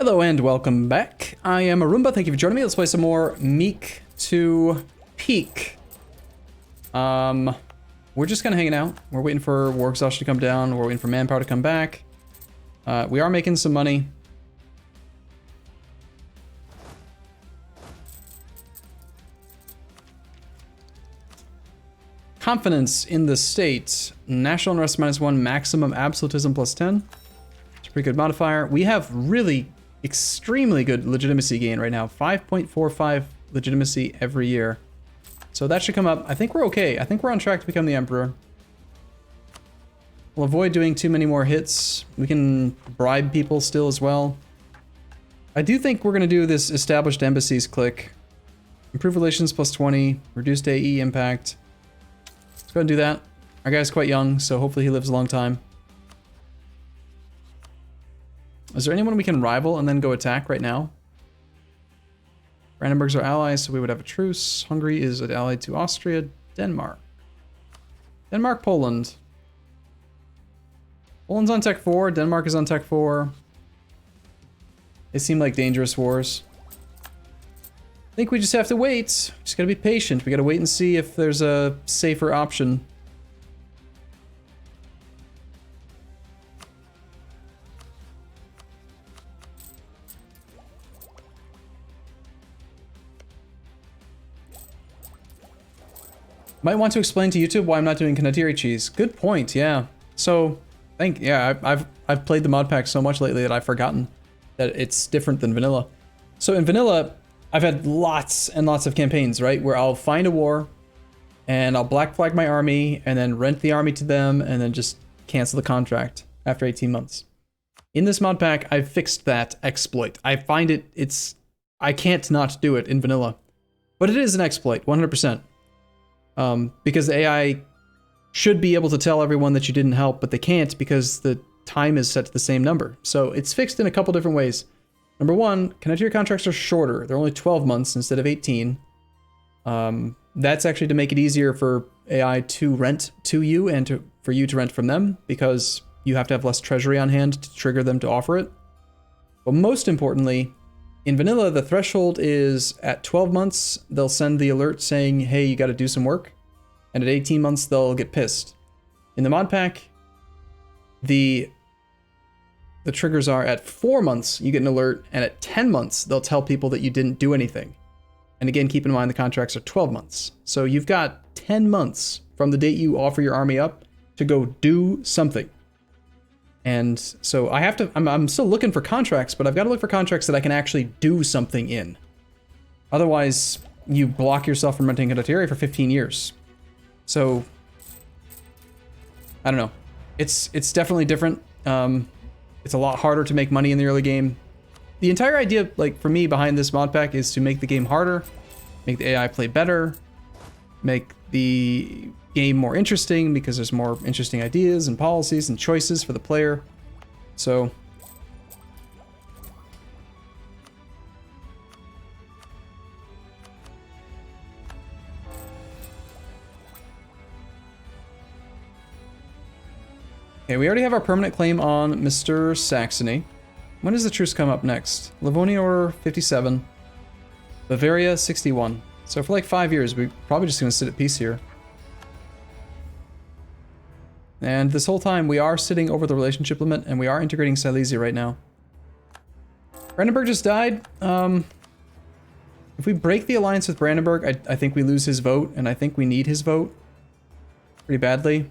Hello and welcome back. I am Arumba. Thank you for joining me. Let's play some more Meek to Peak. We're just kind of hanging out. We're waiting for war exhaustion to come down. We're waiting for manpower to come back. We are making some money. Confidence in the state. National unrest -1, maximum absolutism +10. It's a pretty good modifier. We have really extremely good legitimacy gain right now. 5.45 legitimacy every year. So that should come up. I think we're okay. I think we're on track to become the emperor. We'll avoid doing too many more hits. We can bribe people still as well. I do think we're going to do this established embassies click. Improve relations +20. Reduced AE impact. Let's go ahead and do that. Our guy's quite young, so hopefully he lives a long time. Is there anyone we can rival and then go attack right now? Brandenburg's our allies, so we would have a truce. Hungary is an ally to Austria. Denmark. Denmark, Poland. Poland's on Tech 4. Denmark is on Tech 4. They seem like dangerous wars. I think we just have to wait. Just gotta be patient. We gotta wait and see if there's a safer option. Might want to explain to YouTube why I'm not doing Kanatiri cheese. Good point, yeah. So, I've played the mod pack so much lately that I've forgotten that it's different than vanilla. So in vanilla, I've had lots and lots of campaigns, right? Where I'll find a war, and I'll black flag my army, and then rent the army to them, and then just cancel the contract after 18 months. In this mod pack, I've fixed that exploit. I find I can't not do it in vanilla. But it is an exploit, 100%. Because the AI should be able to tell everyone that you didn't help, but they can't because the time is set to the same number. So it's fixed in a couple different ways. Number one, Kanatiri contracts are shorter. They're only 12 months instead of 18. That's actually to make it easier for AI to rent to you and for you to rent from them, because you have to have less treasury on hand to trigger them to offer it. But most importantly, in vanilla, the threshold is at 12 months, they'll send the alert saying, hey, you got to do some work. And at 18 months, they'll get pissed. In the mod pack, the triggers are at 4 months, you get an alert, and at 10 months, they'll tell people that you didn't do anything. And again, keep in mind the contracts are 12 months. So you've got 10 months from the date you offer your army up to go do something. And so I'm still looking for contracts, but I've got to look for contracts that I can actually do something in. Otherwise, you block yourself from renting Kanatiri for 15 years. So, I don't know. It's definitely different. It's a lot harder to make money in the early game. The entire idea, like, for me behind this mod pack is to make the game harder, make the AI play better, make the game more interesting because there's more interesting ideas and policies and choices for the player. So okay, we already have our permanent claim on Mr. Saxony. When does the truce come up next? Livonia Order 57, Bavaria 61. So for like 5 years, we're probably just gonna sit at peace here. And this whole time, we are sitting over the relationship limit, and we are integrating Silesia right now. Brandenburg just died. If we break the alliance with Brandenburg, I think we lose his vote, and I think we need his vote pretty badly.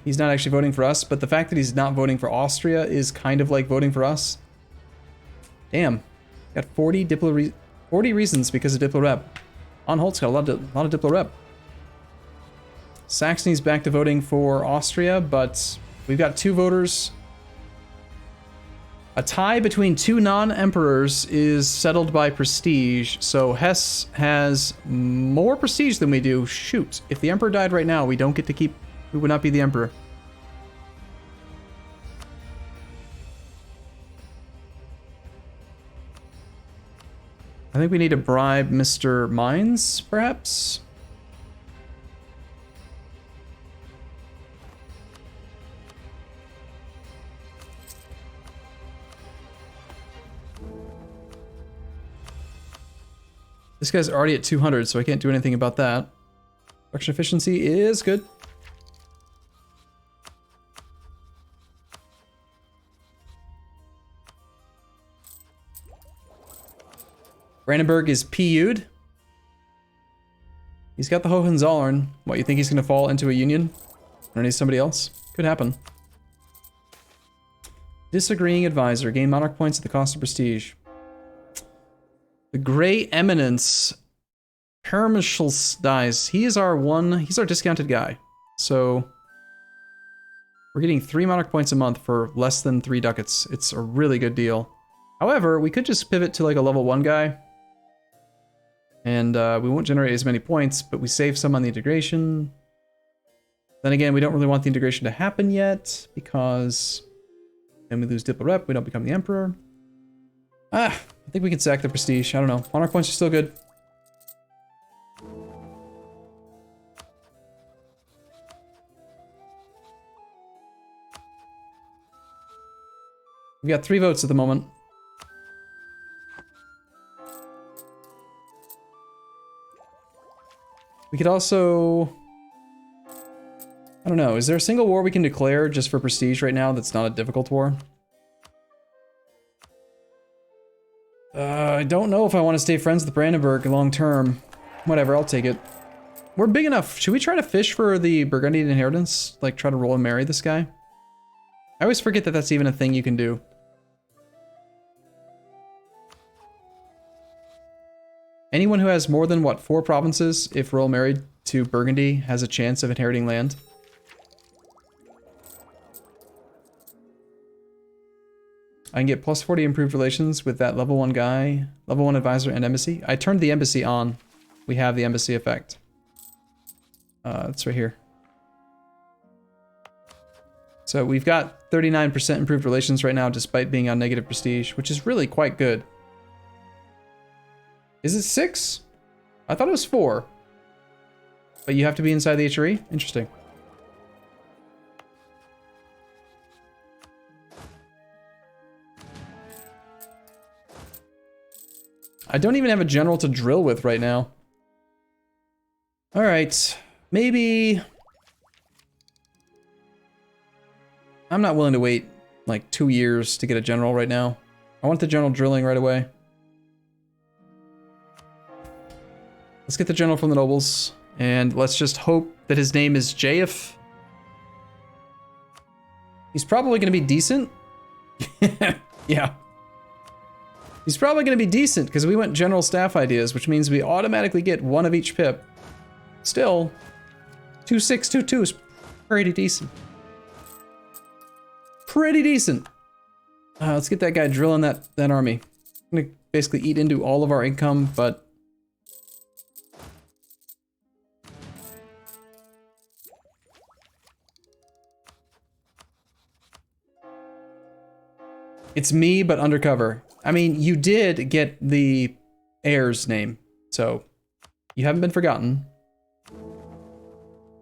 He's not actually voting for us, but the fact that he's not voting for Austria is kind of like voting for us. Damn. Got 40 reasons because of Diplo Rep. Anhalt's got a lot of Diplo Rep. Saxony's back to voting for Austria, but we've got 2 voters. A tie between 2 non-emperors is settled by prestige, so Hesse has more prestige than we do. Shoot, if the emperor died right now, we don't get to keep... We would not be the emperor. I think we need to bribe Mr. Mines, perhaps? This guy's already at 200, so I can't do anything about that. Production efficiency is good. Brandenburg is PU'd. He's got the Hohenzollern. What, you think he's gonna fall into a union? Underneath somebody else? Could happen. Disagreeing advisor. Gain monarch points at the cost of prestige. The Grey Eminence. Permischels dies. He's our discounted guy. So we're getting 3 monarch points a month for less than 3 ducats. It's a really good deal. However, we could just pivot to like a level 1 guy. And we won't generate as many points, but we save some on the integration. Then again, we don't really want the integration to happen yet, because then we lose Diplo Rep, we don't become the Emperor. I think we can sack the prestige, I don't know. Monarch points are still good. We've got 3 votes at the moment. We could also... I don't know, is there a single war we can declare just for prestige right now that's not a difficult war? I don't know if I want to stay friends with Brandenburg long term. Whatever, I'll take it. We're big enough. Should we try to fish for the Burgundian inheritance? Like, try to roll and marry this guy? I always forget that that's even a thing you can do. Anyone who has more than, what, 4 provinces, if royal married to Burgundy, has a chance of inheriting land. I can get plus 40 improved relations with that level 1 guy, level 1 advisor and embassy. I turned the embassy on. We have the embassy effect. It's right here. So we've got 39% improved relations right now despite being on negative prestige, which is really quite good. Is it 6? I thought it was 4. But you have to be inside the HRE? Interesting. I don't even have a general to drill with right now. Alright. Maybe... I'm not willing to wait like 2 years to get a general right now. I want the general drilling right away. Let's get the general from the nobles, and let's just hope that his name is JF. He's probably going to be decent. Yeah. He's probably going to be decent, because we went general staff ideas, which means we automatically get 1 of each pip. Still, 2622 is pretty decent. Pretty decent. Let's get that guy drilling that army. I'm going to basically eat into all of our income, but... It's me, but undercover. I mean, you did get the heir's name, so you haven't been forgotten.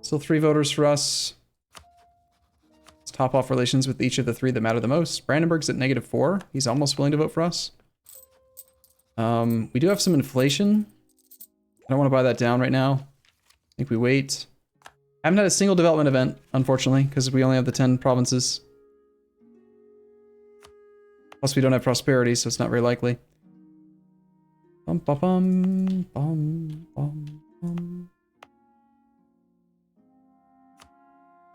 Still 3 voters for us. Let's top off relations with each of the 3 that matter the most. Brandenburg's at -4. He's almost willing to vote for us. We do have some inflation. I don't want to buy that down right now. I think we wait. I haven't had a single development event, unfortunately, because we only have the 10 provinces. Plus, we don't have prosperity, so it's not very likely. Bum, bum, bum, bum, bum, bum.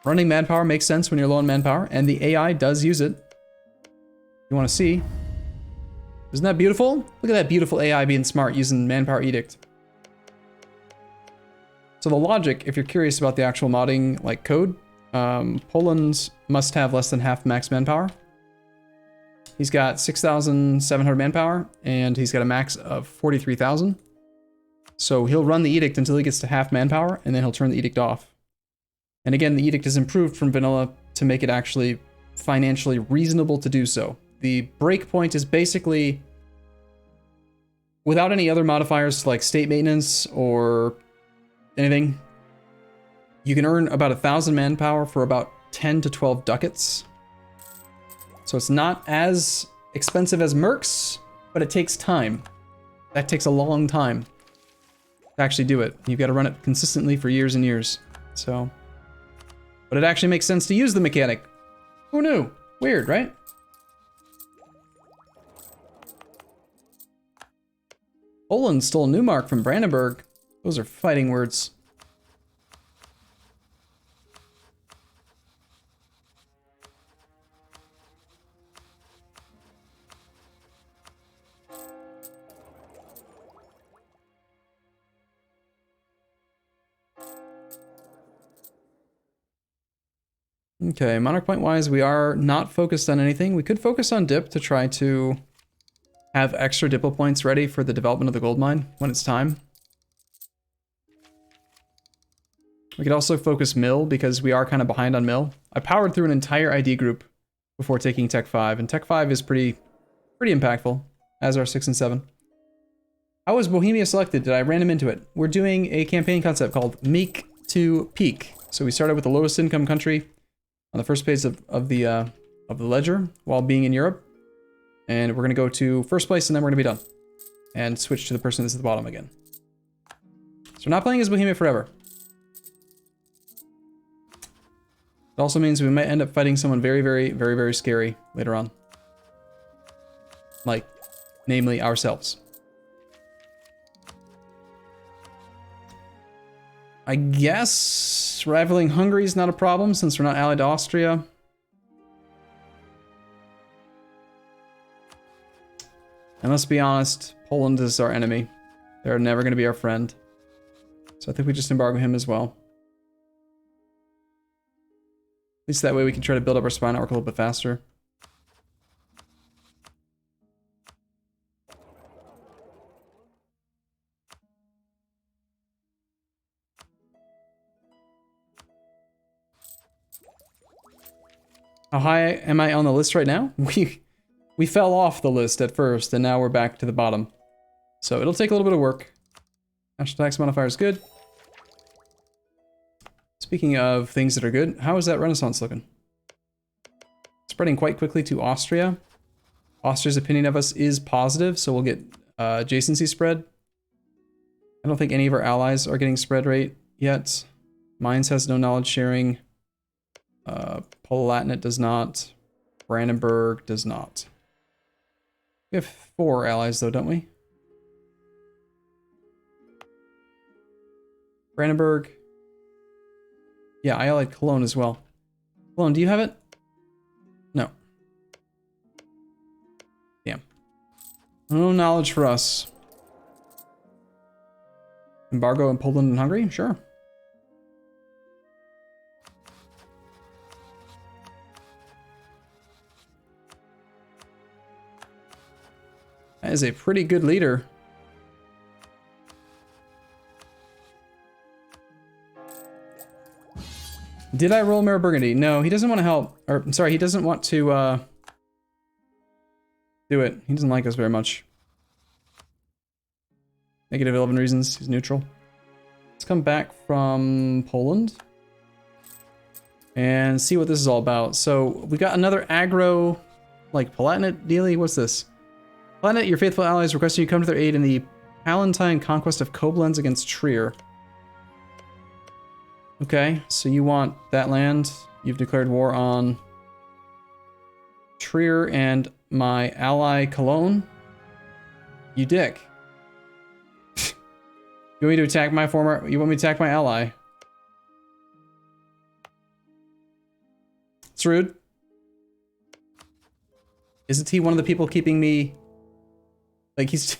Running manpower makes sense when you're low on manpower, and the AI does use it. You want to see? Isn't that beautiful? Look at that beautiful AI being smart using manpower edict. So the logic, if you're curious about the actual modding like code, Poland must have less than half max manpower. He's got 6,700 manpower, and he's got a max of 43,000. So he'll run the edict until he gets to half manpower, and then he'll turn the edict off. And again, the edict is improved from vanilla to make it actually financially reasonable to do so. The breakpoint is basically, without any other modifiers like state maintenance or anything, you can earn about 1,000 manpower for about 10 to 12 ducats. So it's not as expensive as Mercs, but it takes time. That takes a long time. to actually do it. You've got to run it consistently for years and years. So, but it actually makes sense to use the mechanic. Who knew? Weird, right? Poland stole Neumark from Brandenburg. Those are fighting words. Okay, monarch point wise, we are not focused on anything. We could focus on dip to try to have extra diplo points ready for the development of the gold mine when it's time. We could also focus mill because we are kind of behind on mill. I powered through an entire ID group before taking Tech 5, and Tech 5 is pretty impactful, as are 6 and 7. How was Bohemia selected? Did I random into it? We're doing a campaign concept called Meek to Peak. So we started with the lowest income country on the first page of the ledger while being in Europe. And we're going to go to first place and then we're going to be done. And switch to the person that's at the bottom again. So we're not playing as Bohemia forever. It also means we might end up fighting someone very, very, very, very scary later on. Like, namely ourselves. I guess rivaling Hungary is not a problem since we're not allied to Austria. And let's be honest, Poland is our enemy. They're never going to be our friend. So I think we just embargo him as well. At least that way we can try to build up our spy network a little bit faster. How high am I on the list right now? We fell off the list at first, and now we're back to the bottom. So it'll take a little bit of work. National tax modifier is good. Speaking of things that are good, how is that Renaissance looking? Spreading quite quickly to Austria. Austria's opinion of us is positive, so we'll get adjacency spread. I don't think any of our allies are getting spread rate yet. Mainz has no knowledge sharing. Palatinate does not. Brandenburg does not. We have 4 allies though, don't we? Brandenburg. Yeah, I allied Cologne as well. Cologne, do you have it? No. Damn. No knowledge for us. Embargo in Poland and Hungary? Sure. That is a pretty good leader. Did I roll Mayor Burgundy? No, he doesn't want to help. Or, I'm sorry, he doesn't want to do it. He doesn't like us very much. Negative 11 reasons. He's neutral. Let's come back from Poland and see what this is all about. So we got another aggro, like Palatinate dealy. What's this? Palatinate, your faithful allies requesting you come to their aid in the Palatine conquest of Koblenz against Trier. Okay, so you want that land. You've declared war on Trier and my ally Cologne. You dick. You want me to attack my former... You want me to attack my ally? It's rude. Isn't he one of the people keeping me... Like, he's...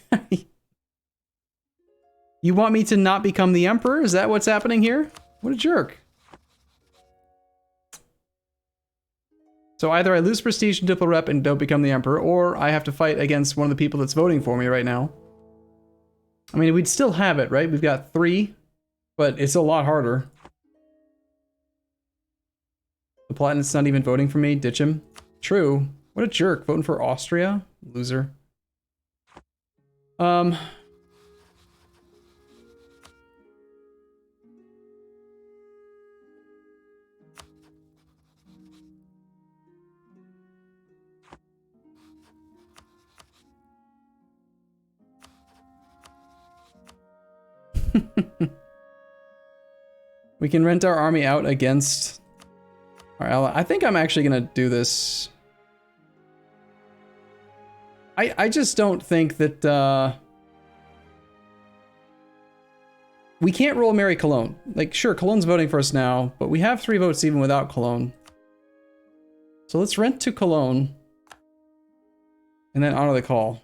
You want me to not become the emperor? Is that what's happening here? What a jerk. So either I lose prestige and diplo rep and don't become the emperor, or I have to fight against one of the people that's voting for me right now. I mean, we'd still have it, right? We've got 3, but it's a lot harder. The Platinum's not even voting for me. Ditch him. True. What a jerk. Voting for Austria? Loser. We can rent our army out against our ally. I think I'm actually gonna do this. I just don't think that we can't roll Mary Cologne. Like, sure, Cologne's voting for us now, but we have 3 votes even without Cologne. So let's rent to Cologne and then honor the call.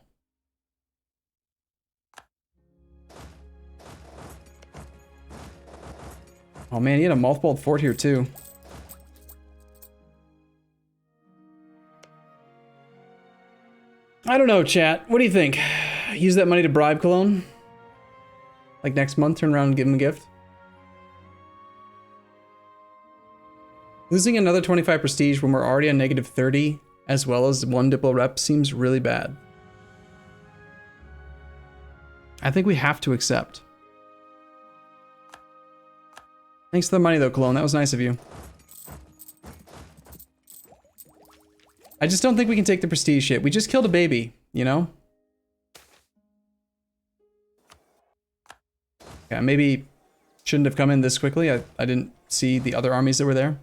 Oh man, he had a mothballed fort here too. I don't know, chat. What do you think? Use that money to bribe Cologne? Like next month, turn around and give him a gift? Losing another 25 prestige when we're already on negative 30, as well as 1 Diplo rep, seems really bad. I think we have to accept. Thanks for the money though, Cologne. That was nice of you. I just don't think we can take the prestige shit. We just killed a baby, you know? Yeah, maybe shouldn't have come in this quickly. I didn't see the other armies that were there.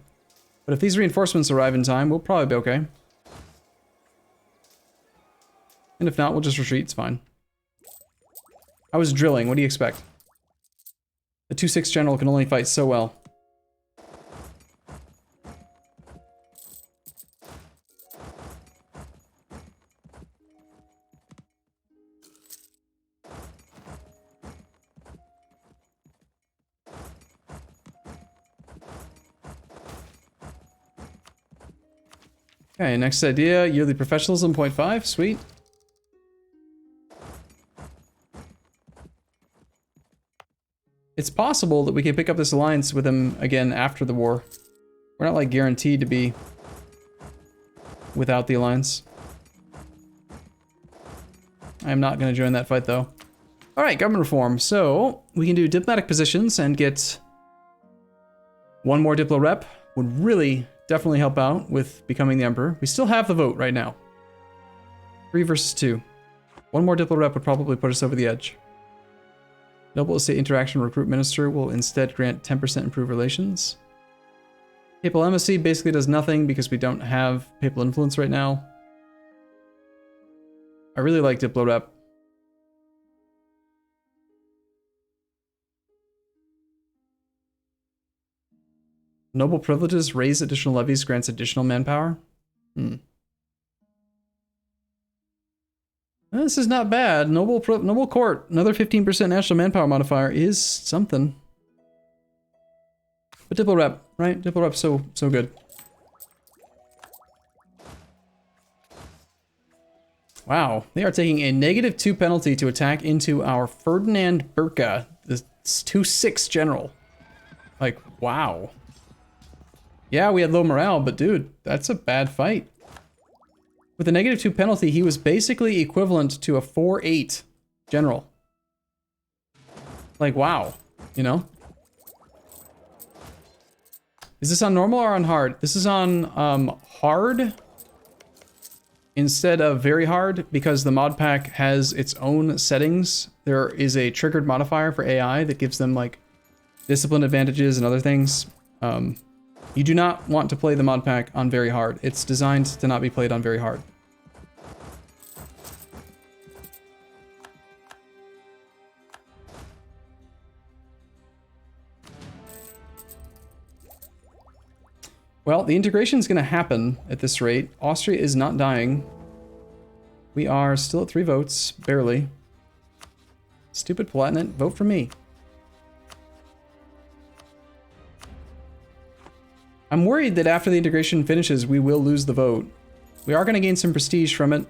But if these reinforcements arrive in time, we'll probably be okay. And if not, we'll just retreat. It's fine. I was drilling. What do you expect? The 2/6 general can only fight so well. Okay, next idea, yearly professionalism 0.5, sweet. It's possible that we can pick up this alliance with him again after the war. We're not like guaranteed to be without the alliance. I'm not going to join that fight though. Alright, government reform. So, we can do diplomatic positions and get 1 more Diplo rep. Would really definitely help out with becoming the emperor. We still have the vote right now. 3 versus 2. 1 more Diplo rep would probably put us over the edge. Noble estate interaction recruit minister will instead grant 10% improved relations. Papal embassy basically does nothing because we don't have papal influence right now. I really like Diplo rep. Noble privileges, raise additional levies, grants additional manpower. This is not bad. Noble court, another 15% national manpower modifier is something. But Diplo rep, right? Diplo rep so good. Wow, they are taking a -2 penalty to attack into our Ferdinand Burka, the 2/6 general. Like, wow. Yeah, we had low morale, but dude, that's a bad fight. With a -2 penalty, he was basically equivalent to a 4/8 general. Like, wow, you know? Is this on normal or on hard? This is on hard instead of very hard because the mod pack has its own settings. There is a triggered modifier for AI that gives them like discipline advantages and other things. You do not want to play the mod pack on very hard. It's designed to not be played on very hard. Well, the integration is going to happen at this rate. Austria is not dying. We are still at 3 votes, barely. Stupid Palatinate, vote for me. I'm worried that after the integration finishes, we will lose the vote. We are going to gain some prestige from it.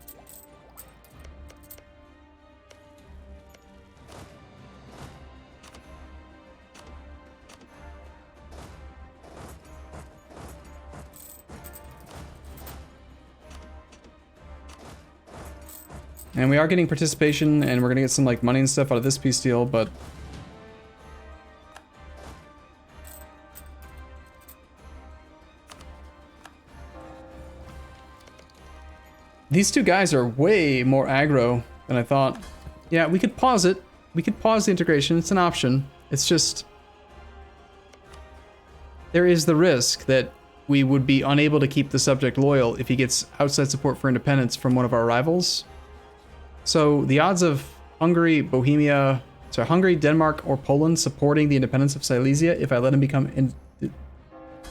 And we are getting participation, and we're going to get some like money and stuff out of this peace deal, but these two guys are way more aggro than I thought. Yeah, we could pause it. We could pause the integration. It's an option. It's just... there is the risk that we would be unable to keep the subject loyal if he gets outside support for independence from one of our rivals. So the odds of Hungary, Hungary, Denmark, or Poland supporting the independence of Silesia if I let him become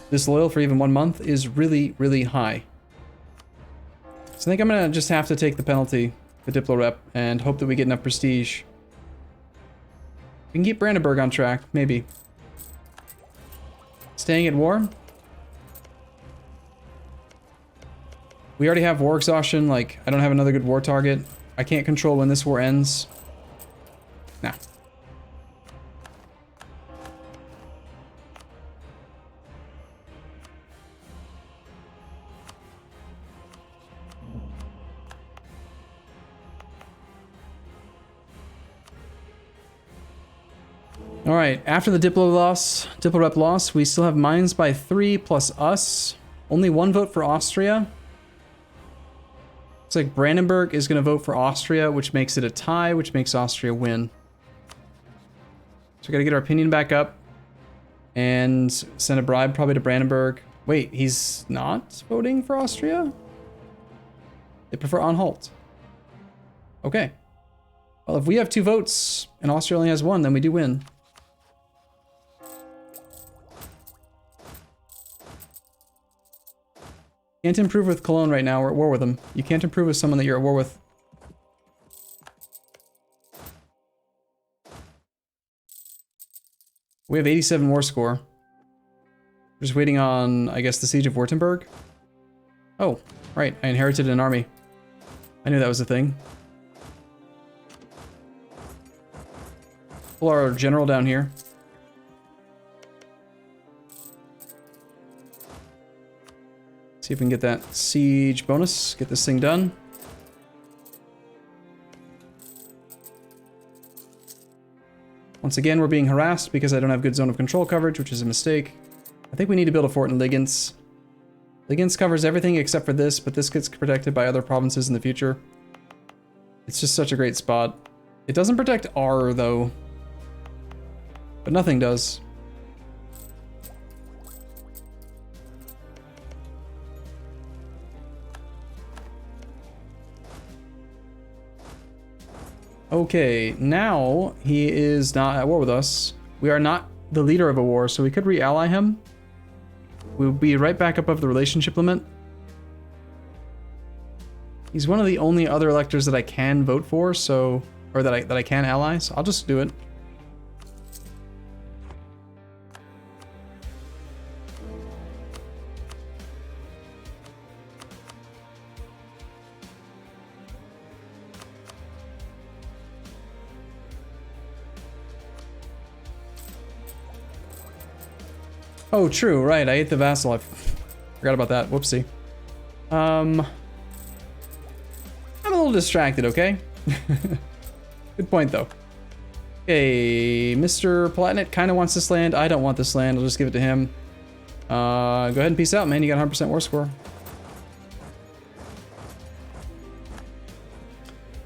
disloyal for even 1 month is really, really high. So I think I'm gonna just have to take the penalty, the Diplo rep, and hope that we get enough prestige. We can keep Brandenburg on track, maybe. Staying at war? We already have war exhaustion, like, I don't have another good war target. I can't control when this war ends. Nah. Alright, after the Diplo rep loss, we still have mines by 3 plus us. Only 1 vote for Austria. Looks like Brandenburg is going to vote for Austria, which makes it a tie, which makes Austria win. So we got to get our opinion back up and send a bribe probably to Brandenburg. Wait, he's not voting for Austria? They prefer on halt. Okay. Well, if we have 2 votes and Austria only has 1, then we do win. Can't improve with Cologne right now. We're at war with them. You can't improve with someone that you're at war with. We have 87 war score. We're just waiting on, I guess, the siege of Württemberg. Oh, right. I inherited an army. I knew that was a thing. Pull our general down here. See if we can get that siege bonus. Get this thing done. Once again, we're being harassed because I don't have good zone of control coverage, which is a mistake. I think we need to build a fort in Liggins. Liggins covers everything except for this, but this gets protected by other provinces in the future. It's just such a great spot. It doesn't protect R, though. But nothing does. Okay, now he is not at war with us. We are not the leader of a war, so we could re-ally him. We'll be right back above the relationship limit. He's one of the only other electors that I can vote for, so... or that I can ally, so I'll just do it. Oh, true, right, I ate the vassal. I forgot about that, whoopsie. I'm a little distracted, okay? Good point, though. Okay, Mr. Palatinate kind of wants this land. I don't want this land, I'll just give it to him. Go ahead and peace out, man, you got 100% war score.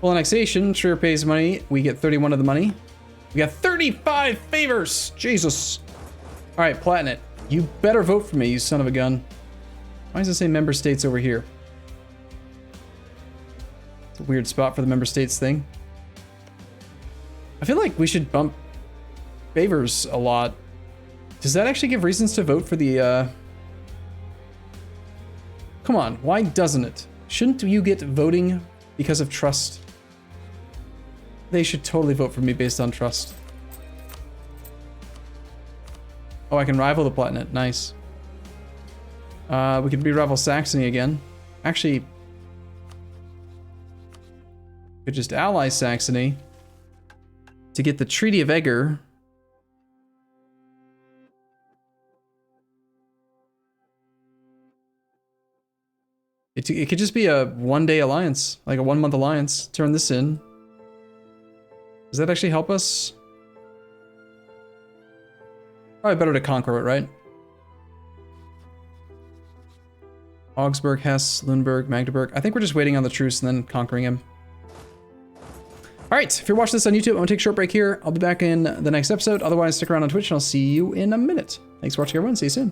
Full annexation, sure pays money. We get 31 of the money. We got 35 favors! Jesus! Alright, Palatinate. You better vote for me, you son of a gun. Why does it say member states over here? It's a weird spot for the member states thing. I feel like we should bump favors a lot. Does that actually give reasons to vote for the, Come on, why doesn't it? Shouldn't you get voting because of trust? They should totally vote for me based on trust. Oh, I can rival the Palatinate. Nice. We could re-rival Saxony again. Actually, could just ally Saxony to get the Treaty of Eger. It could just be a one-day alliance, like a one-month alliance. Turn this in. Does that actually help us? Probably better to conquer it, right? Augsburg, Hesse, Lüneburg, Magdeburg. I think we're just waiting on the truce and then conquering him. All right, if you're watching this on YouTube, I'm gonna take a short break here. I'll be back in the next episode. Otherwise, stick around on Twitch and I'll see you in a minute. Thanks for watching, everyone. See you soon.